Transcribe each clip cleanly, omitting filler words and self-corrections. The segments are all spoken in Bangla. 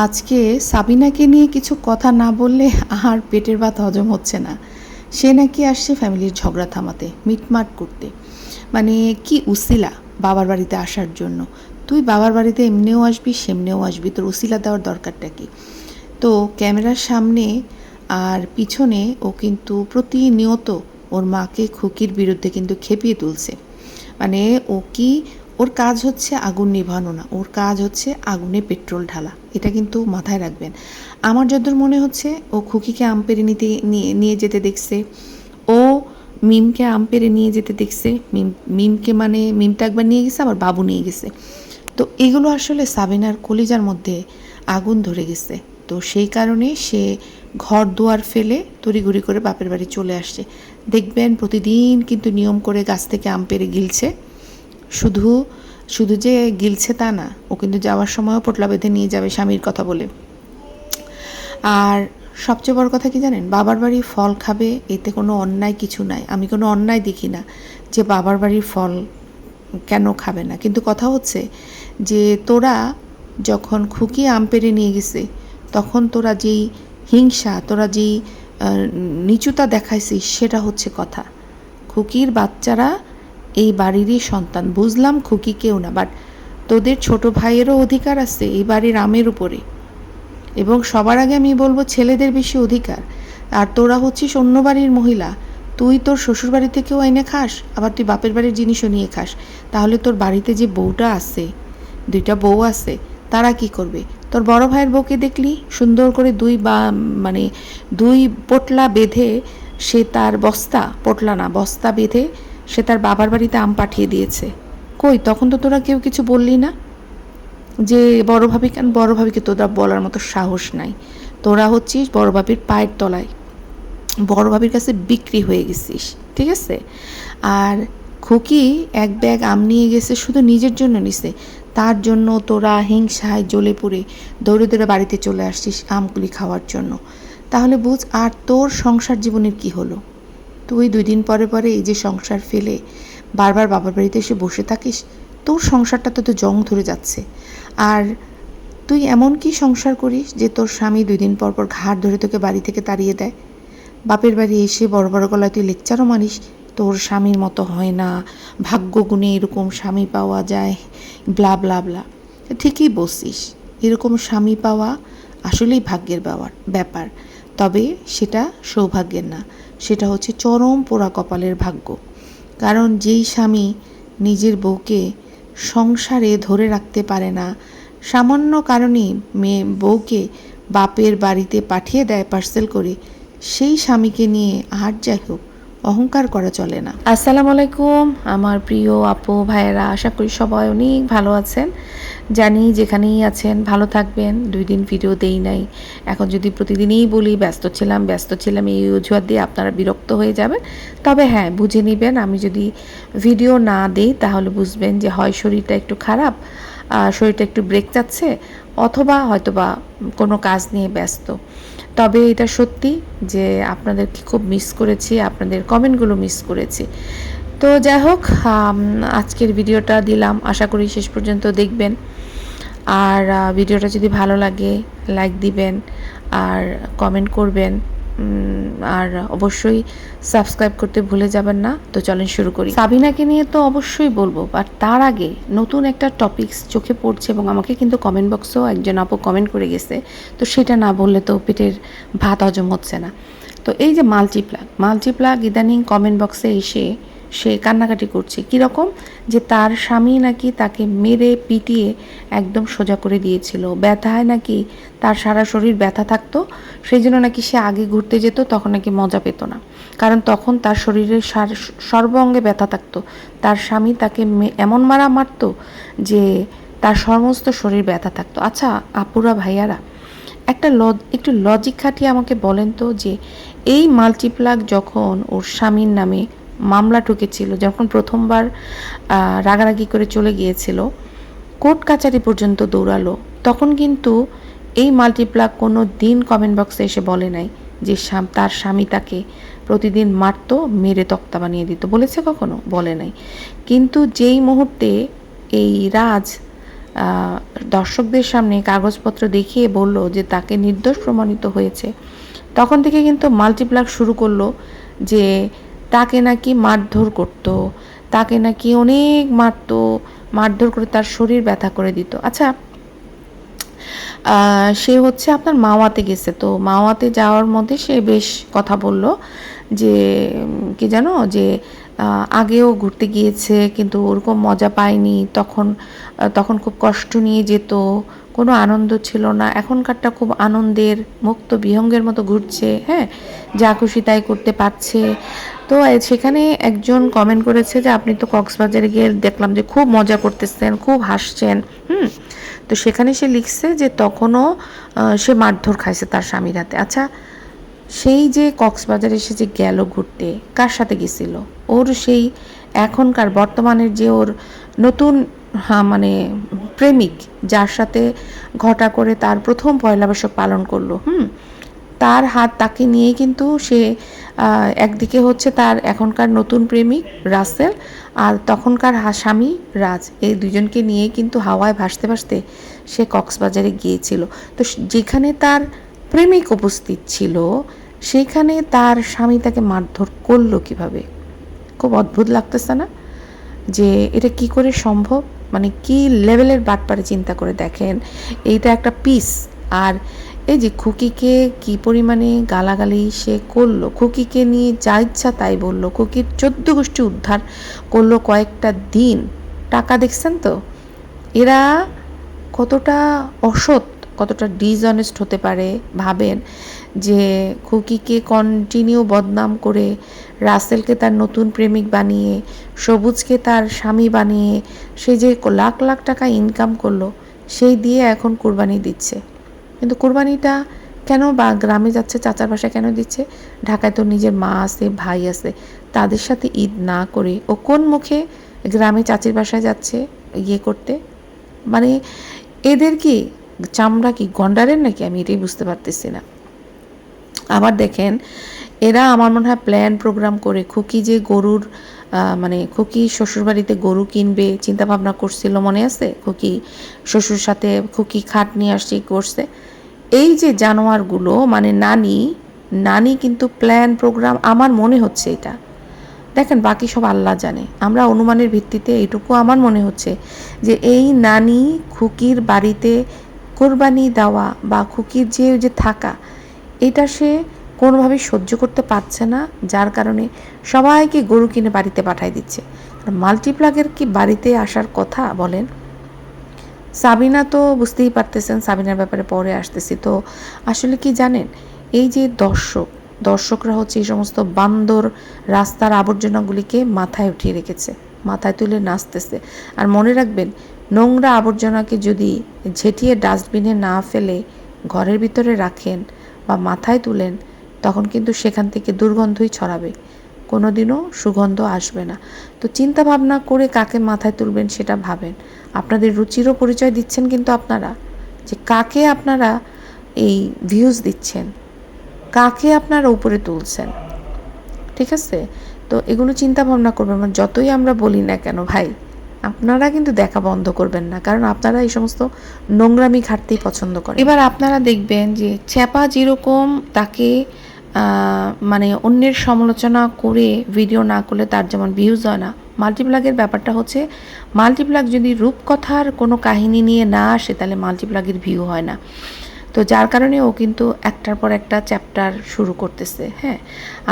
আজকে সাবিনাকে নিয়ে কিছু কথা না বললে আর পেটের ভাত হজম হচ্ছে না। সে নাকি আসছে ফ্যামিলির ঝগড়া থামাতে, মিটমাট করতে। মানে কি উসিলা বাবার বাড়িতে আসার জন্য? তুই বাবার বাড়িতে এমনিও আসবি, সেমনিও আসবি, তোর উসিলা দেওয়ার দরকারটা কি? তো ক্যামেরার সামনে আর পিছনে ও কিন্তু প্রতিনিয়ত ওর মাকে খুকির বিরুদ্ধে কিন্তু খেপিয়ে তুলছে। মানে ও কি, ওর কাজ হচ্ছে আগুন নিভানো না, ওর কাজ হচ্ছে আগুনে পেট্রোল ঢালা। এটা কিন্তু মাথায় রাখবেন। আমার যতদূর মনে হচ্ছে ও খুকিকে আম পেড়ে নিয়ে যেতে দেখছে, ও মিমকে আম পেড়ে নিয়ে যেতে দেখছে। মিমকে মানে মিমটা একবার নিয়ে গেছে, আবার বাবু নিয়ে গেছে। তো এগুলো আসলে সাবিনার কলিজার মধ্যে আগুন ধরে গেছে। তো সেই কারণে সে ঘর দুয়ার ফেলে তড়িঘড়ি করে বাপের বাড়ি চলে আসছে। দেখবেন প্রতিদিন কিন্তু নিয়ম করে গাছ থেকে আম পেড়ে গিলছে। শুধু শুধু যে গিলছে তা না, ও কিন্তু যাওয়ার সময়ও পোটলা বেঁধে নিয়ে যাবে স্বামীর কথা বলে। আর সবচেয়ে বড় কথা কি জানেন, বাবার বাড়ির ফল খাবে, এতে কোনো অন্যায় কিছু নাই। আমি কোনো অন্যায় দেখি না যে বাবার বাড়ির ফল কেন খাবে না। কিন্তু কথা হচ্ছে যে তোরা যখন খুকি আম পেড়ে নিয়ে গেছে, তখন তোরা যেই হিংসা, তোরা যেই নিচুতা দেখাইছিস, সেটা হচ্ছে কথা। খুকির বাচ্চারা এই বাড়িরই সন্তান, বুঝলাম খুকি কেউ না, বাট তোদের ছোট ভাইয়েরও অধিকার আছে এই বাড়ির আমের উপরে। এবং সবার আগে আমি বলবো ছেলেদের বেশি অধিকার। আর তোরা হচ্ছিস অন্য বাড়ির মহিলা, তুই তোর শ্বশুর বাড়ি থেকেও এনে খাস, আবার তুই বাপের বাড়ির জিনিসও নিয়ে খাস। তাহলে তোর বাড়িতে যে বউটা আছে, দুইটা বউ আছে, তারা কি করবে? তোর বড় ভাইয়ের বউকে দেখলি সুন্দর করে মানে দুই পোটলা বেঁধে সে তার বস্তা বেঁধে সে তার বাবার বাড়িতে আম পাঠিয়ে দিয়েছে। কই, তখন তো তোরা কেউ কিছু বললি না যে বড় ভাবি কেন? বড় ভাবিকে তোরা বলার মতো সাহস নাই। তোরা হচ্ছিস বড় ভাবির পায়ের তলায়, বড় ভাবির কাছে বিক্রি হয়ে গেছিস, ঠিক আছে? আর খুকি এক ব্যাগ আম নিয়ে গেছে, শুধু নিজের জন্য নিছে, তার জন্য তোরা হিংসায় জ্বলে পুড়ে দৌড়ে দৌড়ে বাড়িতে চলে আসছিস আমগুলি খাওয়ার জন্য। তাহলে বুঝ, আর তোর সংসার জীবনের কি হলো? তুই 2 দিন পরে পরে এই যে সংসার ফেলে বারবার বাবার বাড়িতে এসে বসে থাকিস, তোর সংসারটা তো জং ধরে যাচ্ছে। আর তুই এমন কি সংসার করিস যে তোর স্বামী 2 দিন পর পর ঘাড় ধরে তোকে বাড়ি থেকে তাড়িয়ে দেয়? বাপের বাড়ি এসে বড় বড় গলায় তুই লেকচারও মানিস, তোর স্বামীর মতো হয় না, ভাগ্য গুণে এরকম স্বামী পাওয়া যায়, ব্লা ব্লা ব্লা। ঠিকই বলছিস, এরকম স্বামী পাওয়া আসলেই ভাগ্যের ব্যাপার। তবে সেটা সৌভাগ্যের না, সেটা হচ্ছে চরম পোড়া কপালের ভাগ্য। কারণ যেই স্বামী নিজের বউকে সংসারে ধরে রাখতে পারে না, সামান্য কারণেই বউকে বাপের বাড়িতে পাঠিয়ে দেয় পার্সেল করে, সেই স্বামীকে নিয়ে আর যাই হোক অহংকার করা চলে না। আসসালামু আলাইকুম আমার প্রিয় আপু ভাইয়েরা, আশা করি সবাই অনেক ভালো আছেন। জানি যেখানেই আছেন ভালো থাকবেন। 2 দিন ভিডিও দেই নাই, এখন যদি প্রতিদিনই বলি ব্যস্ত ছিলাম এই অজুহাত দিয়ে আপনারা বিরক্ত হয়ে যাবেন। তবে হ্যাঁ, বুঝে নেবেন, আমি যদি ভিডিও না দিই তাহলে বুঝবেন যে হয় শরীরটা একটু খারাপ, শরীরটা একটু ব্রেক যাচ্ছে, অথবা হয়তোবা কোনো কাজ নিয়ে ব্যস্ত। তবে এটা সত্যি যে আপনাদেরকে খুব মিস করেছি, আপনাদের কমেন্টগুলো মিস করেছি। তো যাই হোক, আজকের ভিডিওটা দিলাম, আশা করি শেষ পর্যন্ত দেখবেন। আর ভিডিওটা যদি ভালো লাগে লাইক দিবেন আর কমেন্ট করবেন, আর অবশ্যই সাবস্ক্রাইব করতে ভুলে যাবেন না। তো চলেন শুরু করি। সাবিনাকে নিয়ে তো অবশ্যই বলবো, বাট তার আগে নতুন একটা টপিকস চোখে পড়ছে এবং আমাকে কিন্তু কমেন্ট বক্সেও একজন আপু কমেন্ট করে গেছে। তো সেটা না বললে তো পেটের ভাত হজম হচ্ছে না। তো এই যে মাল্টিপ্লাগ ইদানিং কমেন্ট বক্সে এসে সে কান্নাকাটি করছে। কীরকম? যে তার স্বামী নাকি তাকে মেরে পিটিয়ে একদম সোজা করে দিয়েছিল, ব্যথায় নাকি তার সারা শরীর ব্যথা থাকতো, সেই জন্য নাকি সে আগে ঘুরতে যেত, তখন নাকি মজা পেত না, কারণ তখন তার শরীরের সর্ব অঙ্গে ব্যথা থাকতো। তার স্বামী তাকে এমন মারা মারতো যে তার সমস্ত শরীর ব্যথা থাকতো। আচ্ছা আপুরা ভাইয়ারা, একটু লজিক খাটিয়ে আমাকে বলেন তো, যে এই মাল্টিপ্লাগ যখন ওর স্বামীর নামে মামলা ঠুকেছিল, যখন প্রথমবার রাগারাগি করে চলে গিয়েছিল, কোর্ট কাচারি পর্যন্ত দৌড়ালো, তখন কিন্তু এই মাল্টিপ্লাগ কোনো দিন কমেন্ট বক্সে এসে বলে নাই যে তার স্বামী তাকে প্রতিদিন মারতো, মেরে তক্তা বানিয়ে দিত। বলেছে কখনো? বলে নাই। কিন্তু যেই মুহূর্তে এই রাজ দর্শকদের সামনে কাগজপত্র দেখিয়ে বলল যে তাকে নির্দোষ প্রমাণিত হয়েছে, তখন থেকে কিন্তু মাল্টিপ্লাক শুরু করলো যে তাকে নাকি মারধর করত, তাকে নাকি অনেক মারতো, মারধর করে তার শরীর ব্যথা করে দিত। আচ্ছা, সে হচ্ছে আপনার মাওয়াতে গেছে, তো মাওয়াতে যাওয়ার মধ্যে সে বেশ কথা বলল যে কি জানো যে আগেও ঘুরতে গিয়েছে কিন্তু ওরকম মজা পায়নি, তখন খুব কষ্ট নিয়ে যেত, কোনো আনন্দ ছিল না, এখনকারটা খুব আনন্দের মুক্ত বিহঙ্গের মতো ঘুরছে, হ্যাঁ, যা খুশি তাই করতে পারছে। তো সেখানে একজন কমেন্ট করেছে যে আপনি তো কক্সবাজারে গিয়ে দেখলাম যে খুব মজা করতেছেন, খুব হাসছেন, তো সেখানে সে লিখছে যে তখনও সে মারধর খাইছে তার স্বামীর হাতে। আচ্ছা, সেই যে কক্সবাজারে এসে যে গেল ঘুরতে, কার সাথে গেছিল? ওর সেই এখনকার বর্তমানের যে ওর নতুন মানে প্রেমিক, যার সাথে ঘটা করে তার প্রথম পয়লা বৈশাখ পালন করলো, তার হাত তাকে নিয়ে কিন্তু সে একদিকে হচ্ছে তার এখনকার নতুন প্রেমিক রাসেল, আর তখনকার স্বামী রাজ, এই দুজনকে নিয়ে কিন্তু হাওয়ায় ভাসতে ভাসতে সে কক্সবাজারে গিয়েছিল। তো যেখানে তার প্রেমিক উপস্থিত ছিল সেখানে তার স্বামী তাকে মারধর করলো কিভাবে? খুব অদ্ভুত লাগতেছে না যে এটা কি করে সম্ভব? মানে কি লেভেলের বাটপারে চিন্তা করে দেখেন, এইটা একটা পিস। আর এই যে খুকিকে কি পরিমাণে গালাগালি সে করলো, খুকিকে নিয়ে যা ইচ্ছা তাই বললো, খুকির 14 গোষ্ঠী উদ্ধার করলো কয়েকটা দিন। টাকা দেখছেন তো এরা কতটা অসৎ, কতটা ডিসঅনেস্ট হতে পারে ভাবেন, যে খুকিকে কন্টিনিউ বদনাম করে রাসেলকে তার নতুন প্রেমিক বানিয়ে সবুজকে তার স্বামী বানিয়ে সে যে লাখ লাখ টাকা ইনকাম করলো, সেই দিয়ে এখন কুরবানি দিচ্ছে। কিন্তু কুরবানিটা কেন বা গ্রামে যাচ্ছে, চাচার বাসায় কেন দিচ্ছে? ঢাকায় তো নিজের মা আছে, ভাই আছে, তাদের সাথে ঈদ না করে ও কোন মুখে গ্রামে চাচির বাসায় যাচ্ছে ইয়ে করতে? মানে এদের কি চামড়া কি গন্ডারের নাকি? আমি এটাই বুঝতে পারতেছি না। আবার দেখেন, এরা আমার মনে হয় প্ল্যান প্রোগ্রাম করে খুকি যে গরুর মানে খুকি শ্বশুরবাড়িতে গরু কিনবে চিন্তা ভাবনা করছিল, মনে আছে? খুকি শ্বশুর সাথে খুকি খাট নিয়ে আসছে করছে। এই যে জানোয়ারগুলো মানে নানি কিন্তু প্ল্যান প্রোগ্রাম, আমার মনে হচ্ছে এটা। দেখেন বাকি সব আল্লাহ জানে, আমরা অনুমানের ভিত্তিতে এইটুকু আমার মনে হচ্ছে যে এই নানি খুকির বাড়িতে কোরবানি দেওয়া বা খুকির যে থাকা, এটা সে কোনোভাবেই সহ্য করতে পারছে না, যার কারণে সবাইকে গরু কিনে বাড়িতে পাঠিয়ে দিচ্ছে। মাল্টিপ্লাগের কি বাড়িতে আসার কথা বলেন? সাবিনা তো বুঝতেই পারতেছেন, সাবিনার ব্যাপারে পরে আসতেছি। তো আসলে কি জানেন, এই যে দর্শকরা হচ্ছে এই সমস্ত বান্দর রাস্তার আবর্জনাগুলিকে মাথায় উঠিয়ে রেখেছে, মাথায় তুলে নাচতেছে। আর মনে রাখবেন, নোংরা আবর্জনাকে যদি ঝেঁটিয়ে ডাস্টবিনে না ফেলে ঘরের ভিতরে রাখেন বা মাথায় তুলেন, তখন কিন্তু সেখান থেকে দুর্গন্ধই ছড়াবে, কোনোদিনও সুগন্ধ আসবে না। তো চিন্তা ভাবনা করে কাকে মাথায় তুলবেন সেটা ভাবেন। আপনাদের রুচিরও পরিচয় দিচ্ছেন কিন্তু আপনারা, যে কাকে আপনারা এই ভিউজ দিচ্ছেন, কাকে আপনারা উপরে তুলছেন, ঠিক আছে? তো এগুলো চিন্তা ভাবনা করবেন। মানে যতই আমরা বলি না কেন ভাই, আপনারা কিন্তু দেখা বন্ধ করবেন না, কারণ আপনারা এই সমস্ত নোংরামি ঘাটতেই পছন্দ করেন। এবার আপনারা দেখবেন যে চ্যাপা যেরকম তাকে মানে অন্যের সমালোচনা করে ভিডিও না করলে তার যেমন ভিউজ হয় না, মাল্টিপ্লাগের ব্যাপারটা হচ্ছে মাল্টিপ্লাগ যদি রূপকথার কোনো কাহিনী নিয়ে না আসে তাহলে মাল্টিপ্লাগের ভিউ হয় না। তো যার কারণে ও কিন্তু একটার পর একটা চ্যাপ্টার শুরু করতেছে, হ্যাঁ,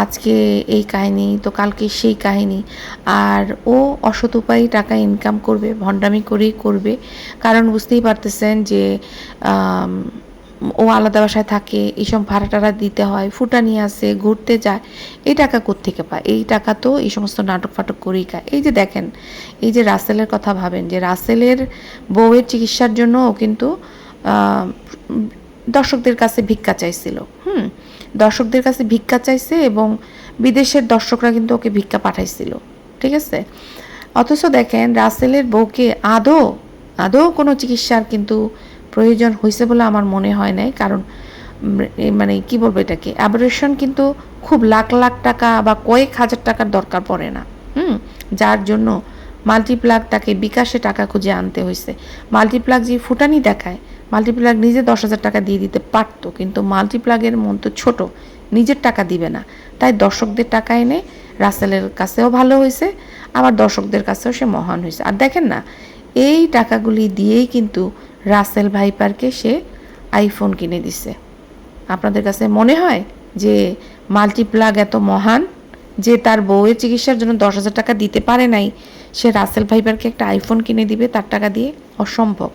আজকে এই কাহিনী তো কালকে সেই কাহিনী। আর ও অসৎ উপায়ে টাকা ইনকাম করবে, ভণ্ডামি করেই করবে, কারণ বুঝতেই পারতেছেন যে ও আলাদা বাসায় থাকে, এইসব ভাড়া টাড়া দিতে হয়, ফুটা নিয়ে আসে, ঘুরতে যায়, এই টাকা কোত্থেকে পায়? এই টাকা তো এই সমস্ত নাটক ফাটক করেই খায়। এই যে দেখেন, এই যে রাসেলের কথা ভাবেন, যে রাসেলের বউয়ের চিকিৎসার জন্য ও কিন্তু দর্শকদের কাছে ভিক্ষা চাইছিল, দর্শকদের কাছে ভিক্ষা চাইছে এবং বিদেশের দর্শকরা কিন্তু ওকে ভিক্ষা পাঠাইছিল, ঠিক আছে? অথচ দেখেন রাসেলের বউকে আদৌ কোনো চিকিৎসার কিন্তু প্রয়োজন হয়েছে বলে আমার মনে হয় নাই। কারণ মানে কি বলবো এটাকে, অ্যাবরেশন কিন্তু খুব লাখ লাখ টাকা বা কয়েক হাজার টাকার দরকার পড়ে না, যার জন্য মাল্টিপ্লাগ তাকে বিকাশে টাকা খুঁজে আনতে হয়েছে। মাল্টিপ্লাগ যে ফুটানি দেখায়, মাল্টিপ্লাগ নিজে 10,000 টাকা দিয়ে দিতে পারতো, কিন্তু মাল্টিপ্লাগের মন তো ছোট, নিজের টাকা দিবে না, তাই দর্শকদের টাকা এনে রাসেলের কাছেও ভালো হয়েছে, আবার দর্শকদের কাছেও সে মহান হয়েছে। আর দেখেন না, এই টাকাগুলি দিয়েই কিন্তু রাসেল ভাইপারকে সে আইফোন কিনে দিছে। আপনাদের কাছে মনে হয় যে মাল্টিপ্লাগ এত মহান যে তার বউয়ের চিকিৎসার জন্য 10,000 টাকা দিতে পারে নাই, সে রাসেল ভাইপারকে একটা আইফোন কিনে দিবে তার টাকা দিয়ে? অসম্ভব।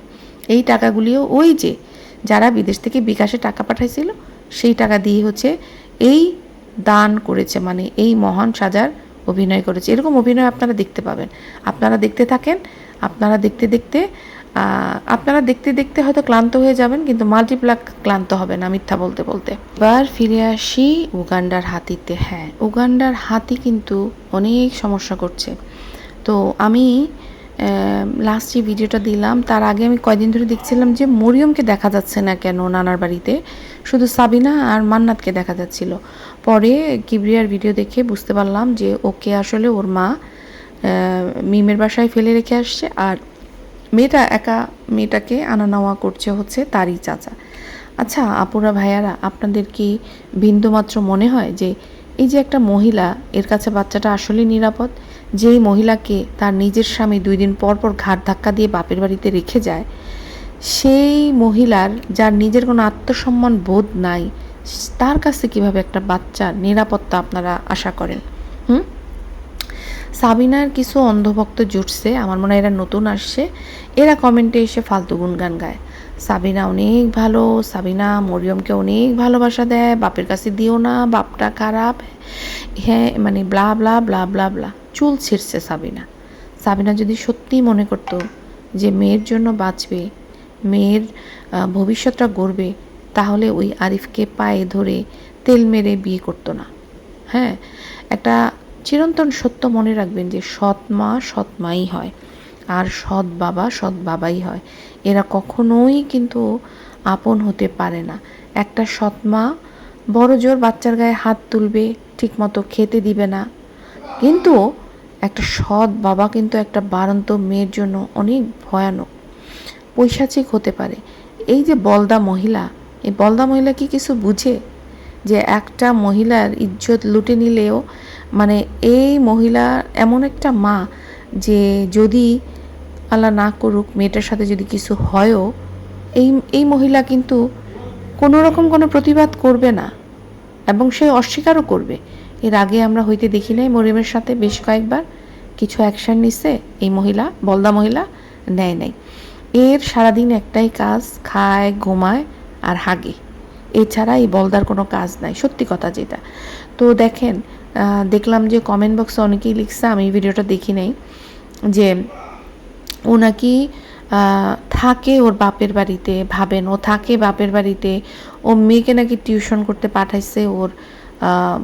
এই টাকাগুলিও ওই যে যারা বিদেশ থেকে বিকাশে টাকা পাঠাইছিল সেই টাকা দিয়ে হচ্ছে এই দান করেছে, মানে এই মহান সাজার অভিনয় করেছে। এরকম অভিনয় আপনারা দেখতে পাবেন। আপনারা দেখতে থাকেন, আপনারা দেখতে দেখতে হয়তো ক্লান্ত হয়ে যাবেন, কিন্তু মাল্টিপ্লাগ ক্লান্ত হবে না মিথ্যা বলতে বলতে। এবার ফিরে আসি উগান্ডার হাতিতে। হ্যাঁ, উগান্ডার হাতি কিন্তু অনেক সমস্যা করছে। তো আমি লাস্ট যে ভিডিওটা দিলাম তার আগে আমি কয়দিন ধরে দেখছিলাম যে মরিয়মকে দেখা যাচ্ছে না কেন নানার বাড়িতে, শুধু সাবিনা আর মান্নাতকে দেখা যাচ্ছিল। পরে কিবরিয়ার ভিডিও দেখে বুঝতে পারলাম যে ওকে আসলে ওর মা মিমের বাসায় ফেলে রেখে আসছে, আর মেয়েটাকে আনা নেওয়া করছে হচ্ছে তারই চাচা। আচ্ছা আপুরা ভাইয়ারা, আপনাদের কি বিন্দুমাত্র মনে হয় যে এই যে একটা মহিলা, এর কাছে বাচ্চাটা আসলে নিরাপদ? যেই মহিলাকে তার নিজের স্বামী 2 দিন পর পর ঘাট ধাক্কা দিয়ে বাপের বাড়িতে রেখে যায়, সেই মহিলার যার নিজের কোনো আত্মসম্মান বোধ নাই, তার কাছে কিভাবে একটা বাচ্চার নিরাপত্তা আপনারা আশা করেন? সাবিনার কিছু অন্ধভক্ত জুটছে, আমার মনে হয় এরা নতুন আসছে, এরা কমেন্টে এসে ফালতু গুনগান গায়। সাবিনা অনেক ভালো, সাবিনা মরিয়মকে অনেক ভালোবাসা দেয়, বাপের কাছে দিও না, বাপটা খারাপ, হ্যাঁ মানে ব্লা ব্লা ব্লা ব্লা ব্লা। চুল ছিঁড়ছে সাবিনা যদি সত্যিই মনে করতো যে মেয়ের জন্য বাঁচবে, মেয়ের ভবিষ্যৎটা গড়বে, তাহলে ওই আরিফকে পায়ে ধরে তেল মেরে বিয়ে করতো না। হ্যাঁ, একটা চিরন্তন সত্য মনে রাখবেন যে সৎ মা সৎ মাই হয়, আর সৎ বাবাই হয়। এরা কখনোই কিন্তু আপন হতে পারে না। একটা সৎ মা বড় জোর বাচ্চার গায়ে হাত তুলবে, ঠিকমতো খেতে দিবে না, কিন্তু একটা সৎ বাবা কিন্তু একটা বাড়ন্ত মেয়ের জন্য অনেক ভয়ানক, পৈশাচিক হতে পারে। এই যে বলদা মহিলা, এই বলদা মহিলা কি কিছু বুঝে যে একটা মহিলার ইজ্জত লুটে নিলেও, মানে এই মহিলা এমন একটা মা যে যদি আল্লাহ না করুক মেয়েটার সাথে যদি কিছু হয়ও, এই মহিলা কিন্তু কোনো রকম কোনো প্রতিবাদ করবে না, এবং সে অস্বীকারও করবে। এর আগে আমরা হইতে দেখি নাই মরিয়মের সাথে বেশ কয়েকবার কিছু অ্যাকশন নিছে এই মহিলা, বলদা মহিলা? নেয় নাই। এর সারাদিন একটাই কাজ, খায় ঘুমায় আর হাগে, এছাড়া এই বলদার কোনো কাজ নাই, সত্যি কথা যেটা। তো দেখেন, দেখলাম যে কমেন্ট বক্সে অনেকেই লিখছে, আমি ভিডিওটা দেখি নাই, যে ও নাকি থাকে ওর বাপের বাড়িতে। ভাবেন, ও থাকে বাপের বাড়িতে, ও মেয়েকে নাকি টিউশন করতে পাঠাইছে ওর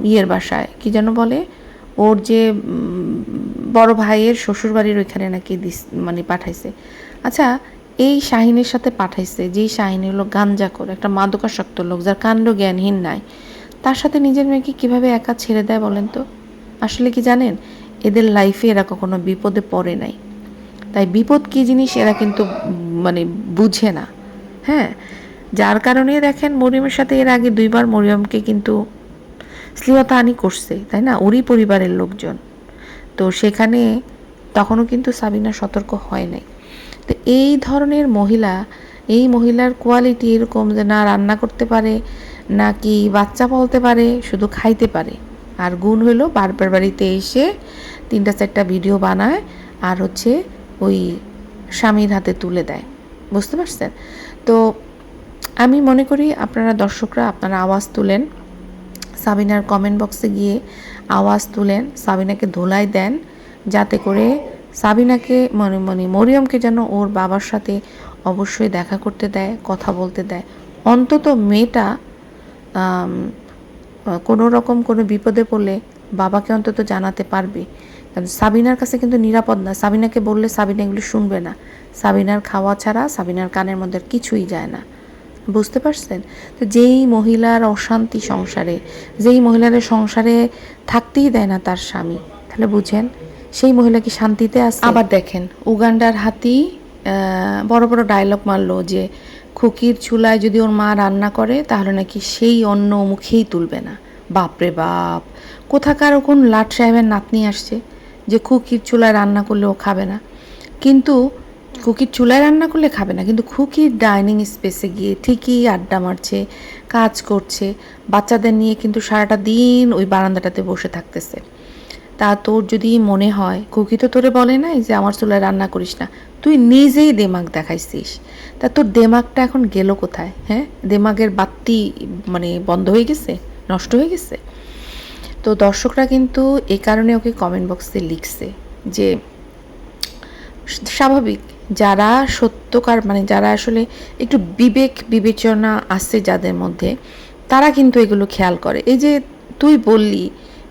ইয়ের বাসায়, কি যেন বলে, ওর যে বড় ভাইয়ের শ্বশুরবাড়ির ওইখানে নাকি মানে পাঠাইছে। আচ্ছা, এই শাহিনের সাথে পাঠাইছে, যেই শাহিন হলো গাঞ্জাখোর, একটা মাদকাসক্ত লোক, যার কাণ্ড জ্ঞানহীন নাই, তার সাথে নিজের মেয়েকে কীভাবে একা ছেড়ে দেয় বলেন তো? আসলে কি জানেন, এদের লাইফে এরা কখনো বিপদে পড়ে নাই, তাই বিপদ কী জিনিস এরা কিন্তু মানে বুঝে না। হ্যাঁ, যার কারণে দেখেন মরিয়মের সাথে এর আগে 2বার মরিয়মকে কিন্তু শ্লীলতাহানি করছে, তাই না, ওরই পরিবারের লোকজন। তো সেখানে তখনও কিন্তু সাবিনা সতর্ক হয় নাই। তো এই ধরনের মহিলা, এই মহিলার কোয়ালিটি এরকম যে না রান্না করতে পারে, নাকি বাচ্চা পালতে পারে, শুধু খাইতে পারে। আর গুণ হলো বারবার বাড়িতে এসে 3-4টা ভিডিও বানায় আর হচ্ছে ওই স্বামীর হাতে তুলে দেয়। বুঝতে পারছেন? তো আমি মনে করি আপনারা দর্শকরা, আপনারা আওয়াজ তুলেন, সাবিনার কমেন্ট বক্সে গিয়ে আওয়াজ তুলেন, সাবিনাকে ধোলাই দেন, যাতে করে সাবিনাকে মরিয়মকে যেন ওর বাবার সাথে অবশ্যই দেখা করতে দেয়, কথা বলতে দেয়। অন্তত মেয়েটা কোনো রকম কোনো বিপদে পড়লে বাবাকে অন্তত জানাতে পারবে। কারণ সাবিনার কাছে কিন্তু নিরাপদ না। সাবিনাকে বললে সাবিনা এগুলো শুনবে না। সাবিনার খাওয়া ছাড়া সাবিনার কানের মধ্যে কিছুই যায় না। বুঝতে পারছেন? তো যেই মহিলার অশান্তি সংসারে, যেই মহিলার সংসারে থাকতেই দেয় না তার স্বামী, তাহলে বুঝেন সেই মহিলা কি শান্তিতে আছে? আবার দেখেন উগান্ডার হাতি বড় বড় ডায়লগ মারলো যে খুকির চুলায় যদি ওর মা রান্না করে তাহলে নাকি সেই অন্ন মুখেই তুলবে না। বাপরে বাপ, কোথাকার কোন লাট সাহেবের নাতনি আসছে যে খুকির চুলায় রান্না করলে ও খাবে না? কিন্তু খুকির চুলায় রান্না করলে খাবে না, কিন্তু খুকির ডাইনিং স্পেসে গিয়ে ঠিকই আড্ডা মারছে, কাজ করছে, বাচ্চাদের নিয়ে কিন্তু সারাটা দিন ওই বারান্দাটাতে বসে থাকতেছে। তা তোর যদি মনে হয়, খুকি তো তোরে বলে নাই যে আমার চুলায় রান্না করিস না, তুই নিজেই দেমাগ দেখাইছিস। তা তোর দেমাগটা এখন গেল কোথায়? হ্যাঁ, দেমাগের বাতি মানে বন্ধ হয়ে গেছে, নষ্ট হয়ে গেছে। তো দর্শকরা কিন্তু এই কারণে ওকে কমেন্ট বক্সে লিখছে যে স্বাভাবিক, যারা সত্যকার মানে যারা আসলে একটু বিবেক বিবেচনা আছে যাদের মধ্যে, তারা কিন্তু এগুলো খেয়াল করে। এই যে তুই বললি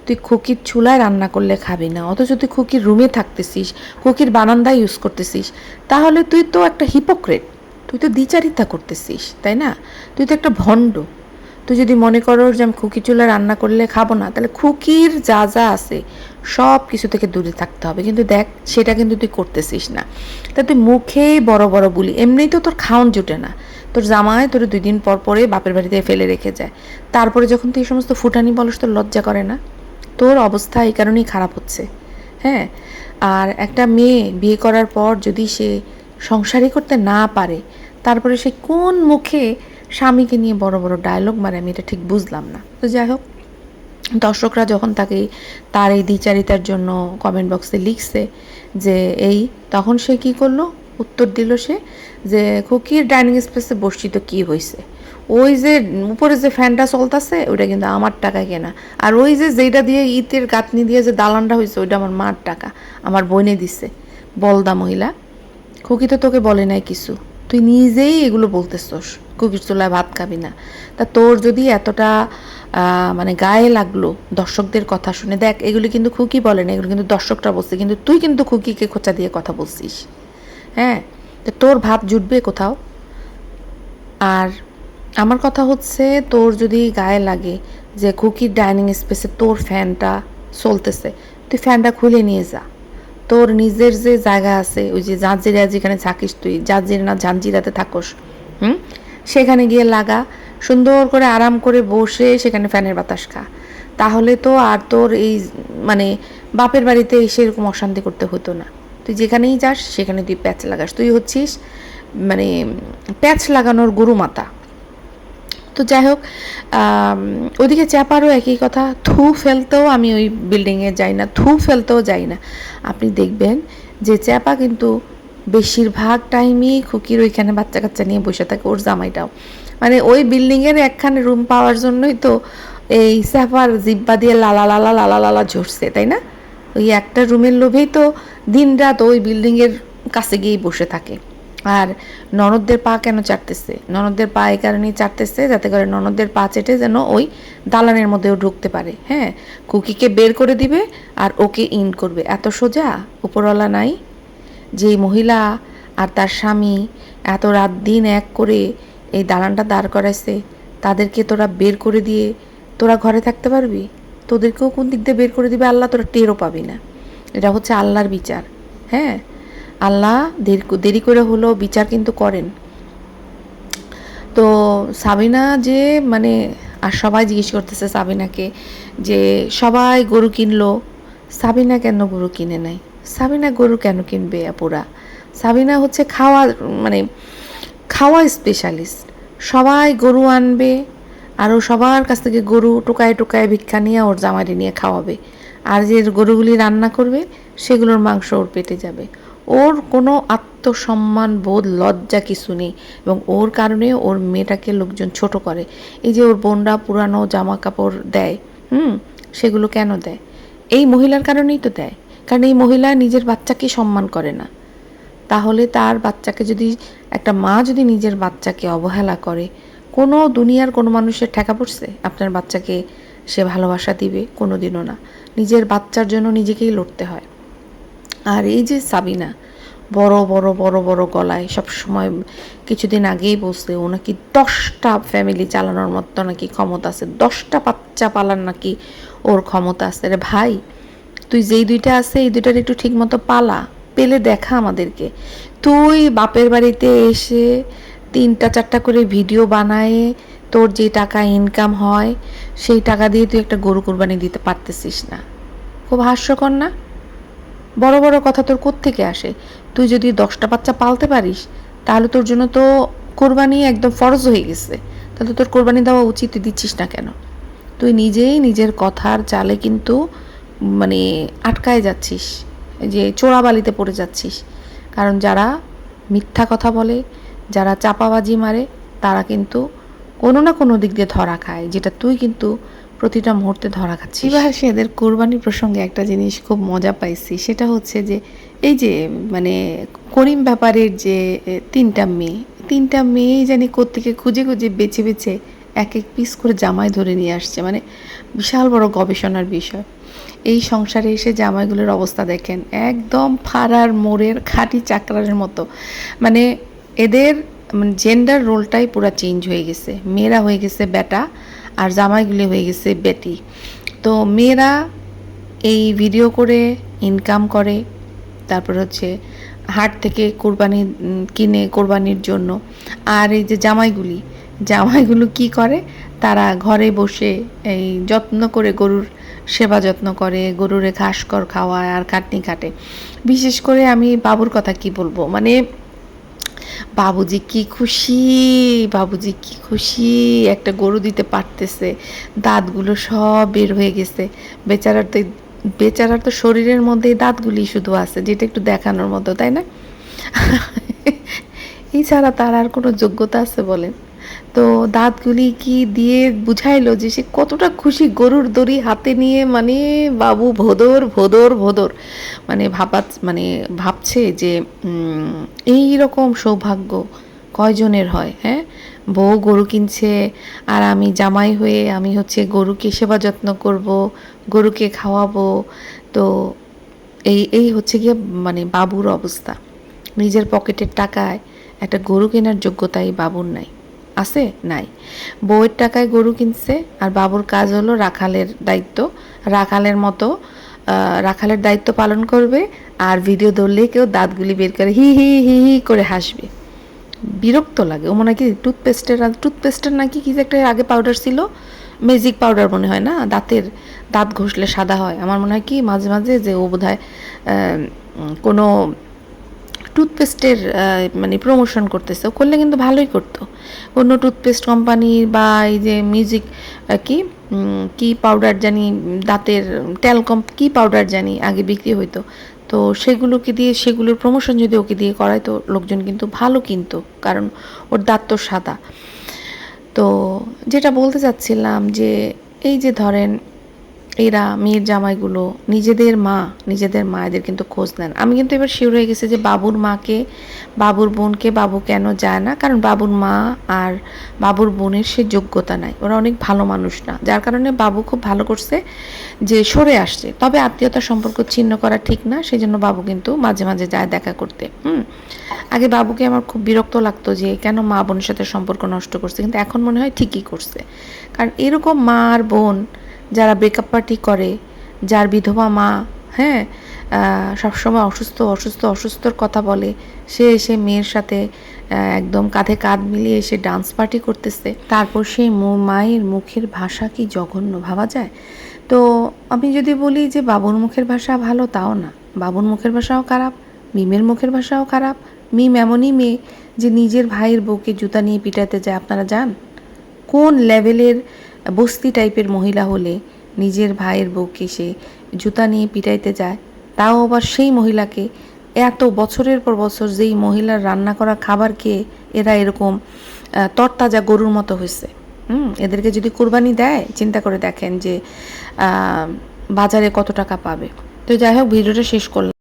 তুই খুকির চুলায় রান্না করলে খাবি না, অথচ তুই খুকির রুমে থাকতেছিস, খুকির বারান্দায় ইউজ করতেছিস, তাহলে তুই তো একটা হিপোক্রেট, তুই তো দ্বিচারিতা করতেছিস, তাই না? তুই তো একটা ভণ্ড। তুই যদি মনে করো যে আমি খুকি চুলা রান্না করলে খাবো না, তাহলে খুকির যা যা আছে সব কিছু থেকে দূরে থাকতে হবে। কিন্তু দেখ, সেটা কিন্তু তুই করতেছিস না। তা তুই মুখেই বড় বড় বলি, এমনিই তো তোর খাওন জুটে না, তোর জামাই তোর 2 দিন পর পরে বাপের বাড়িতে ফেলে রেখে যায়, তারপরে যখন তুই এই সমস্ত ফুটানি বলস, তোর লজ্জা করে না? তোর অবস্থা এই কারণেই খারাপ হচ্ছে। হ্যাঁ, আর একটা মেয়ে বিয়ে করার পর যদি সে সংসারই করতে না পারে, তারপরে সে কোন মুখে স্বামীকে নিয়ে বড় বড় ডায়লগ মারে, আমি এটা ঠিক বুঝলাম না। তো যাই হোক, দর্শকরা যখন তাকে তার এই দ্বিচারিতার জন্য কমেন্ট বক্সে লিখছে যে তখন সে কি করলো, উত্তর দিল সে যে খুকির ডাইনিং স্পেসে বসছি তো কী হয়েছে, ওই যে উপরে যে ফ্যানটা চলতেছে ওইটা কিন্তু আমার টাকায় কেনা, আর ওই যে যেটা দিয়ে ইটের গাঁথনি দিয়ে যে দালানটা হয়েছে ওইটা আমার মার টাকা, আমার বইনে দিছে। বলদা মহিলা, খুকি তো তোকে বলে নাই কিছু, তুই নিজেই এগুলো বলতেছস খুকির চুলায় ভাত খাবি না। তা তোর যদি এতটা মানে গায়ে লাগলো দর্শকদের কথা শুনে, দেখ এগুলি কিন্তু খুকি বলে না, এগুলো কিন্তু দর্শকরা বলছে, কিন্তু তুই কিন্তু খুকিকে খোঁচা দিয়ে কথা বলছিস। হ্যাঁ, তো তোর ভাত জুটবে কোথাও? আর আমার কথা হচ্ছে, তোর যদি গায়ে লাগে যে খুকির ডাইনিং স্পেসে তোর ফ্যানটা চলতেছে, তুই ফ্যানটা খুলে নিয়ে যা। তোর নিজের যে জায়গা আছে, ওই যে জাঁজিরা যেখানে থাকিস, তুই জাঁজিরা না ঝাঞ্জিরাতে থাকস, সেখানে গিয়ে লাগা, সুন্দর করে আরাম করে বসে সেখানে ফ্যানের বাতাস খা। তাহলে তো আর তোর এই মানে বাপের বাড়িতে সেরকম অশান্তি করতে হতো না। তুই যেখানেই যাস সেখানে তুই প্যাচ লাগাস, তুই হচ্ছিস মানে প্যাচ লাগানোর গুরুমাতা। তো যাই হোক, ওদিকে চ্যাপারও একই কথা, থু ফেলতেও আমি ওই বিল্ডিংয়ে যাই না, থু ফেলতেও যাই না। আপনি দেখবেন যে চ্যাপা কিন্তু বেশিরভাগ টাইমই খুকির ওইখানে বাচ্চা কাচ্চা নিয়ে বসে থাকে, ওর জামাইটাও। মানে ওই বিল্ডিংয়ের একখানে রুম পাওয়ার জন্যই তো এই চ্যাপার জিব্বা দিয়ে লালা লালা লালা লালা ঝরছে, তাই না? ওই একটা রুমের লোভেই তো দিন রাত ওই বিল্ডিংয়ের কাছে গিয়েই বসে থাকে। আর ননদদের পা কেন চাটতেছে? ননদদের পা এই কারণেই চাটতেছে যাতে করে ননদদের পা চেটে যেন ওই দালানের মধ্যেও ঢুকতে পারে। হ্যাঁ, খুকিকে বের করে দিবে আর ওকে ইন করবে। এত সোজা উপরওয়ালা নাই? যেই মহিলা আর তার স্বামী এত রাত দিন এক করে এই দালানটা দাঁড় করাইছে, তাদেরকে তোরা বের করে দিয়ে তোরা ঘরে থাকতে পারবি? তোদেরকেও কোন দিক দিয়ে বের করে দিবে আল্লাহ, তোরা টেরও পাবি না। এটা হচ্ছে আল্লাহর বিচার। হ্যাঁ, আল্লাহ দেরি করে হলেও বিচার কিন্তু করেন। তো সাবিনা যে মানে, আর সবাই জিজ্ঞেস করতেছে সাবিনাকে যে সবাই গরু কিনলো, সাবিনা কেন গরু কিনে নাই? সাবিনা গরু কেন কিনবে আপুরা? সাবিনা হচ্ছে মানে খাওয়া স্পেশালিস্ট। সবাই গরু আনবে আর ও সবার কাছ থেকে গরু টোকায় টোকায় ভিক্ষা নিয়ে ওর জামাইরে নিয়ে খাওয়াবে, আর যে গরুগুলি রান্না করবে সেগুলোর মাংস ওর পেটে যাবে। ওর কোনো আত্মসম্মান বোধ লজ্জা কিছু নেই, এবং ওর কারণে ওর মেয়েটাকে লোকজন ছোট করে। এই যে ওর বোনরা পুরানো জামা কাপড় দেয়, সেগুলো কেন দেয়? এই মহিলার কারণেই তো দেয়, কারণ এই মহিলা নিজের বাচ্চাকে সম্মান করে না। তাহলে তার বাচ্চাকে যদি, একটা মা যদি নিজের বাচ্চাকে অবহেলা করে, কোনো দুনিয়ার কোনো মানুষের ঠেকা পড়ছে আপনার বাচ্চাকে সে ভালোবাসা দিবে? কোনো দিনও না। নিজের বাচ্চার জন্য নিজেকেই লড়তে হয়। আর এই যে সাবিনা বড় বড় বড় বড় গলায় সবসময়, কিছুদিন আগেই বলছে ও নাকি 10টা ফ্যামিলি চালানোর মতো নাকি ক্ষমতা আছে, 10টা বাচ্চা পালার নাকি ওর ক্ষমতা আছে। রে ভাই, তুই যেই দুইটা আছে এই দুইটার একটু ঠিক মতো পালা, পেলে দেখা আমাদেরকে। তুই বাপের বাড়িতে এসে 3টা 4টা করে ভিডিও বানায় তোর যে টাকা ইনকাম হয় সেই টাকা দিয়ে তুই একটা গরু কোরবানি দিতে পারতেছিস না। খুব হাস্যকর না? বড় বড় কথা তোর কোত্থেকে আসে? তুই যদি 10টা বাচ্চা পালতে পারিস তাহলে তোর জন্য তো কোরবানি একদম ফরজ হয়ে গেছে। তাহলে তোর কোরবানি দেওয়া উচিত, তুই দিচ্ছিস না কেন? তুই নিজেই নিজের কথার জালে কিন্তু মানে আটকায় যাচ্ছিস, যে চোরাবালিতে পড়ে যাচ্ছিস। কারণ যারা মিথ্যা কথা বলে, যারা চাপাবাজি মারে, তারা কিন্তু কোনো না কোনো দিক দিয়ে ধরা খায়, যেটা তুই কিন্তু প্রতিটা মুহূর্তে ধরা খাচ্ছিস। এবার এদের কোরবানি প্রসঙ্গে একটা জিনিস খুব মজা পাইছি, সেটা হচ্ছে যে এই যে মানে করিম ব্যাপারের যে 3টা মেয়েই জানি কোত্থেকে খুঁজে খুঁজে বেছে বেছে এক এক পিস করে জামাই ধরে নিয়ে আসছে। মানে বিশাল বড় গবেষণার বিষয়। এই সংসারে এসে জামাইগুলোর অবস্থা দেখেন, একদম ফাড়ার মোড়ের খাঁটি চাকরার মতো। মানে এদের মানে জেন্ডার রোলটাই পুরো চেঞ্জ হয়ে গেছে। মেয়েরা হয়ে গেছে বেটা আর জামাইগুলি হয়ে গেছে বেটি। তো মেয়েরা এই ভিডিও করে ইনকাম করে, তারপর হচ্ছে হাট থেকে কোরবানি কিনে কোরবানির জন্য। আর এই যে জামাইগুলো কি করে, তারা ঘরে বসে এই যত্ন করে গরুর সেবা যত্ন করে, গরুরে ঘাস কর খাওয়ায় আর খাটনি কাটে। বিশেষ করে আমি বাবুর কথা কি বলবো, মানে বাবুজি কি খুশি একটা গরু দিতে পারতেছে। দাঁতগুলো সব বের হয়ে গেছে। বেচারার তো শরীরের মধ্যে দাঁতগুলি শুধু আছে, যেটা একটু দেখানোর মতো, তাই না? এছাড়া তার আর কোনো যোগ্যতা আছে বলেন? তো দাঁতগুলি কি দিয়ে বুঝাইলো যে সে কতটা খুশি, গরুর দড়ি হাতে নিয়ে। মানে বাবু ভোদর মানে ভাবছে যে এই রকম সৌভাগ্য কয়জনের হয়? হ্যাঁ, বউ গরু কিনছে আর আমি জামাই হয়ে আমি হচ্ছে গরুকে সেবা যত্ন করব, গরুকে খাওয়াবো। তো এই হচ্ছে গিয়ে মানে বাবুর অবস্থা। নিজের পকেটের টাকায় একটা গরু কেনার যোগ্যতা এই বাবুর নাই। আছে? নাই। বউয়ের টাকায় গরু কিনছে আর বাবুর কাজ হলো রাখালের দায়িত্ব। রাখালের দায়িত্ব পালন করবে আর ভিডিও ধরলে কেউ দাঁতগুলি বের করে হি হি হি হি করে হাসবে। বিরক্ত লাগে। ও মনে হয় কি টুথপেস্টের নাকি কি একটা আগে পাউডার ছিল, ম্যাজিক পাউডার মনে হয় না, দাঁত ঘষলে সাদা হয়। আমার মনে হয় কি মাঝে মাঝে যে ও বোধহয় কোনো টুথপেস্টের মানে প্রমোশন করতেছে। ও করলে কিন্তু ভালোই করতো। কোনো টুথপেস্ট কোম্পানি বা এই যে মিউজিক কি পাউডার জানি, দাঁতের ট্যালকম কি পাউডার জানি আগে বিক্রি হইতো। তো সেগুলোর প্রমোশন যদি ওকে দিয়ে করায় তো লোকজন কিন্তু ভালো কিনতো, কারণ ওর দাঁত তো সাদা। তো যেটা বলতে চাচ্ছিলাম যে এই যে ধরেন এরা মেয়ের জামাইগুলো নিজেদের মায়েদের কিন্তু খোঁজ নেন। আমি কিন্তু এবার শিওর হয়ে গেছি যে বাবুর বোনকে বাবু কেন যায় না, কারণ বাবুর মা আর বাবুর বোনের সে যোগ্যতা নাই, ওরা অনেক ভালো মানুষ না, যার কারণে বাবু খুব ভালো করছে যে সরে আসছে। তবে আত্মীয়তার সম্পর্ক ছিন্ন করা ঠিক না, সেই জন্য বাবু কিন্তু মাঝে মাঝে যায় দেখা করতে। আগে বাবুকে আমার খুব বিরক্ত লাগতো যে কেন মা বোনের সাথে সম্পর্ক নষ্ট করছে, কিন্তু এখন মনে হয় ঠিকই করছে। কারণ এরকম মা আর বোন যারা ব্রেকআপ পার্টি করে, যার বিধবা মা, হ্যাঁ, সবসময় অসুস্থর কথা বলে, সে এসে মেয়ের সাথে একদম কাঁধে কাঁধ মিলিয়ে এসে ডান্স পার্টি করতেছে। তারপর সেই মায়ের মুখের ভাষা কি জঘন্য ভাবা যায়? তো আমি যদি বলি যে বাবুর মুখের ভাষা ভালো, তাও না। বাবুর মুখের ভাষাও খারাপ, মিমের মুখের ভাষাও খারাপ। মিম এমনই মেয়ে যে নিজের ভাইয়ের বউকে জুতা নিয়ে পিটাতে যায়। আপনারা জান কোন লেভেলের বস্তি টাইপের মহিলা হলে নিজের ভাইয়ের বউকে সে জুতা নিয়ে পিটাইতে যায়? তাও আবার সেই মহিলাকে এত বছরের পর বছর যেই মহিলার রান্না করা খাবার খেয়ে এরা এরকম তরতাজা গরুর মতো হয়েছে। এদেরকে যদি কোরবানি দেয়, চিন্তা করে দেখেন যে বাজারে কত টাকা পাবে। তো যাই হোক, ভিডিওটা শেষ করলাম।